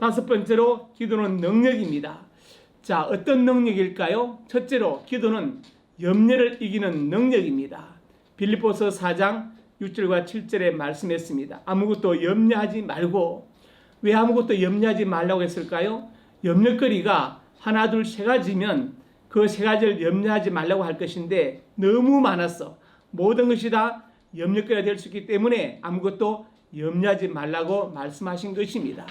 다섯 번째로 기도는 능력입니다. 자, 어떤 능력일까요? 첫째로 기도는 염려를 이기는 능력입니다. 빌립보서 4장 6절과 7절에 말씀했습니다. 아무것도 염려하지 말고. 왜 아무것도 염려하지 말라고 했을까요? 염려거리가 하나 둘 세 가지면 그 세 가지를 염려하지 말라고 할 것인데 너무 많았어. 모든 것이 다 염려거리가 될 수 있기 때문에 아무것도 염려하지 말라고 말씀하신 것입니다.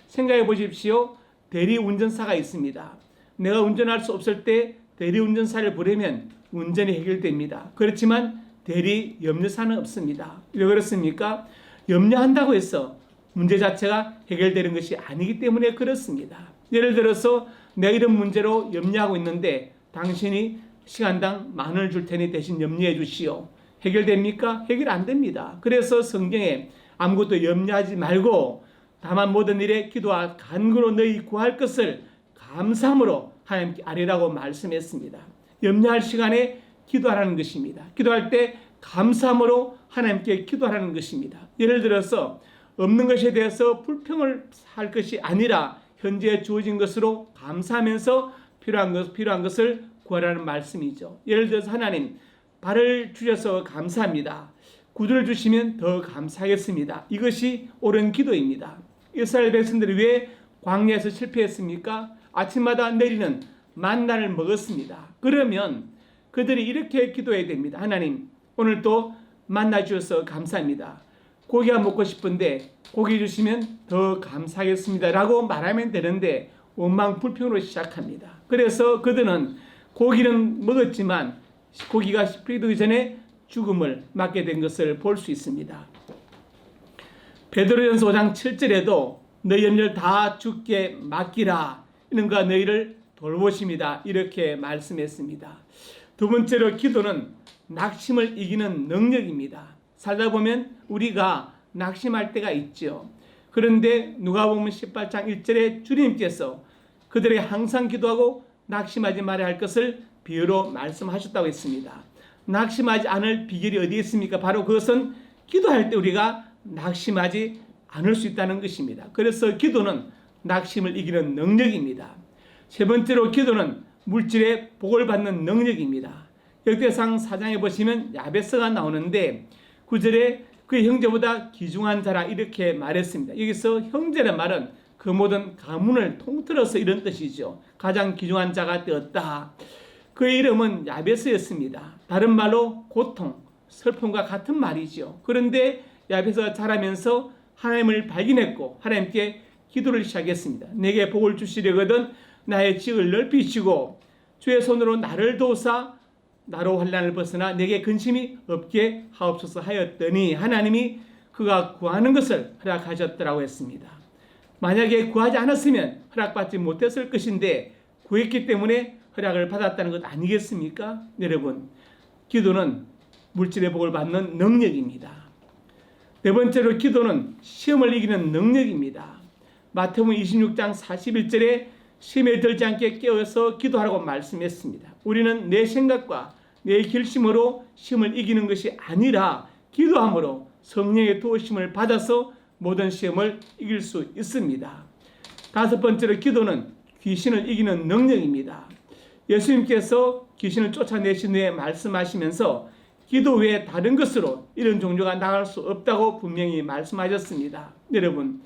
생각해 보십시오. 대리운전사가 있습니다. 내가 운전할 수 없을 때 대리운전사를 부르면 운전이 해결됩니다. 그렇지만 대리 염려사는 없습니다. 왜 그렇습니까? 염려한다고 해서 문제 자체가 해결되는 것이 아니기 때문에 그렇습니다. 예를 들어서 내가 이런 문제로 염려하고 있는데 당신이 시간당 10,000원을 줄 테니 대신 염려해 주시오. 해결됩니까? 해결 안 됩니다. 그래서 성경에 아무것도 염려하지 말고 다만 모든 일에 기도와 간구로 너희 구할 것을 감사함으로 하나님께 아뢰라고 말씀했습니다. 염려할 시간에 기도하라는 것입니다. 기도할 때 감사함으로 하나님께 기도하라는 것입니다. 예를 들어서 없는 것에 대해서 불평을 할 것이 아니라 현재 주어진 것으로 감사하면서 필요한 것을 구하라는 말씀이죠. 예를 들어서 하나님 발을 주셔서 감사합니다. 구두를 주시면 더 감사하겠습니다. 이것이 옳은 기도입니다. 이스라엘 백성들이 왜 광야에서 실패했습니까? 아침마다 내리는 만나를 먹었습니다. 그러면 그들이 이렇게 기도해야 됩니다. 하나님, 오늘 또 만나 주셔서 감사합니다. 고기가 먹고 싶은데 고기 주시면 더 감사하겠습니다 라고 말하면 되는데 원망 불평으로 시작합니다. 그래서 그들은 고기는 먹었지만 고기가 씹히기 전에 죽음을 맞게 된 것을 볼 수 있습니다. 베드로전서 5장 7절에도 너희 염려를 다 주께 맡기라. 이는가 너희를 돌보십니다. 이렇게 말씀했습니다. 두 번째로 기도는 낙심을 이기는 능력입니다. 살다 보면 우리가 낙심할 때가 있죠. 그런데 누가복음 18장 1절에 주님께서 그들에게 항상 기도하고 낙심하지 말아야 할 것을 비유로 말씀하셨다고 했습니다. 낙심하지 않을 비결이 어디에 있습니까? 바로 그것은 기도할 때 우리가 낙심하지 않을 수 있다는 것입니다. 그래서 기도는 낙심을 이기는 능력입니다. 세 번째로 기도는 물질의 복을 받는 능력입니다. 역대상 4장에 보시면 야베스가 나오는데 9절에 그의 형제보다 귀중한 자라 이렇게 말했습니다. 여기서 형제란 말은 그 모든 가문을 통틀어서 이런 뜻이죠. 가장 귀중한 자가 되었다. 그의 이름은 야베스였습니다. 다른 말로 고통, 슬픔과 같은 말이죠. 그런데 야베스가 자라면서 하나님을 발견했고 하나님께 기도를 시작했습니다. 내게 복을 주시려거든 나의 지을 넓히시고 주의 손으로 나를 도우사 나로 환난을 벗어나 내게 근심이 없게 하옵소서 하였더니 하나님이 그가 구하는 것을 허락하셨더라고 했습니다. 만약에 구하지 않았으면 허락받지 못했을 것인데 구했기 때문에 허락을 받았다는 것 아니겠습니까? 여러분, 기도는 물질의 복을 받는 능력입니다. 네 번째로 기도는 시험을 이기는 능력입니다. 마태복음 26장 41절에 시험에 들지 않게 깨어서 기도하라고 말씀했습니다. 우리는 내 생각과 내 결심으로 시험을 이기는 것이 아니라 기도함으로 성령의 도우심을 받아서 모든 시험을 이길 수 있습니다. 다섯 번째로 기도는 귀신을 이기는 능력입니다. 예수님께서 귀신을 쫓아내신 후에 말씀하시면서 기도 외에 다른 것으로 이런 종교가 나갈 수 없다고 분명히 말씀하셨습니다. 여러분,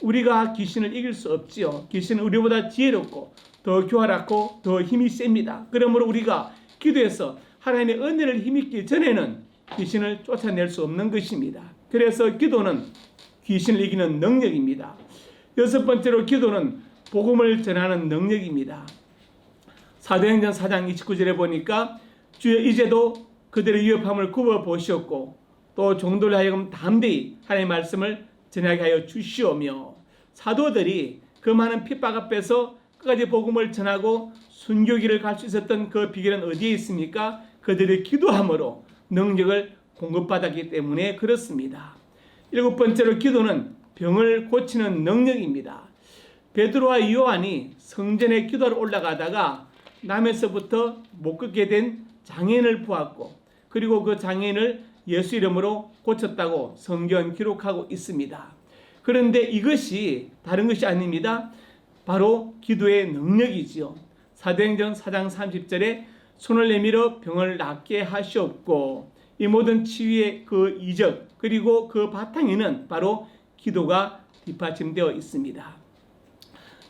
우리가 귀신을 이길 수 없지요. 귀신은 우리보다 지혜롭고 더 교활하고 더 힘이 셉니다. 그러므로 우리가 기도해서 하나님의 은혜를 힘입기 전에는 귀신을 쫓아낼 수 없는 것입니다. 그래서 기도는 귀신을 이기는 능력입니다. 여섯 번째로 기도는 복음을 전하는 능력입니다. 사도행전 4장 29절에 보니까 주여 이제도 그들의 위협함을 굽어보시었고 또 종들을 하여금 담대히 하나님의 말씀을 전하게 하여 주시오며 사도들이 그 많은 핍박 앞에서 끝까지 복음을 전하고 순교길을 갈 수 있었던 그 비결은 어디에 있습니까? 그들의 기도함으로 능력을 공급받았기 때문에 그렇습니다. 일곱 번째로 기도는 병을 고치는 능력입니다. 베드로와 요한이 성전에 기도하러 올라가다가 남에서부터 못 걷게 된 장애인을 보았고 그리고 그 장애인을 예수 이름으로 고쳤다고 성경 기록하고 있습니다. 그런데 이것이 다른 것이 아닙니다. 바로 기도의 능력이지요. 사도행전 4장 30절에 손을 내밀어 병을 낫게 하시옵고, 이 모든 치유의 그 이적 그리고 그 바탕에는 바로 기도가 뒷받침되어 있습니다.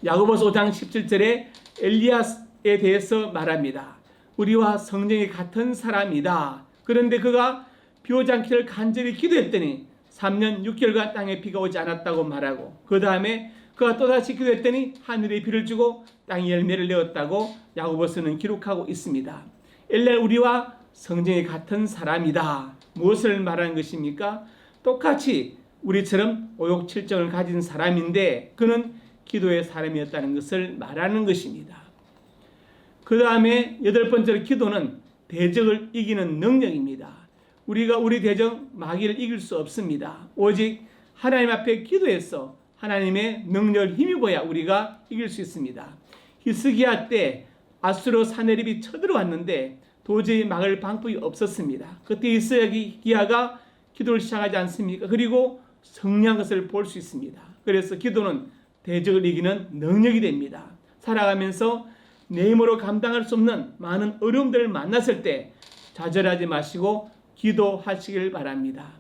야고보서 5장 17절에 엘리야에 대해서 말합니다. 우리와 성령이 같은 사람이다. 그런데 그가 비 오지 않기를 간절히 기도했더니 3년 6개월간 땅에 비가 오지 않았다고 말하고, 그 다음에 그가 또다시 기도했더니 하늘에 비를 주고 땅이 열매를 내었다고 야고보서는 기록하고 있습니다. 엘리야 우리와 성령이 같은 사람이다. 무엇을 말하는 것입니까? 똑같이 우리처럼 오욕칠정을 가진 사람인데 그는 기도의 사람이었다는 것을 말하는 것입니다. 그 다음에 8번째로 기도는 대적을 이기는 능력입니다. 우리가 우리 대적 마귀를 이길 수 없습니다. 오직 하나님 앞에 기도해서 하나님의 능력을 힘입어야 우리가 이길 수 있습니다. 히스기야 때 아수르 사내립이 쳐들어왔는데 도저히 막을 방법이 없었습니다. 그때 히스기야가 기도를 시작하지 않습니까? 그리고 승리한 것을 볼 수 있습니다. 그래서 기도는 대적을 이기는 능력이 됩니다. 살아가면서 내 힘으로 감당할 수 없는 많은 어려움들을 만났을 때 좌절하지 마시고 기도하시길 바랍니다.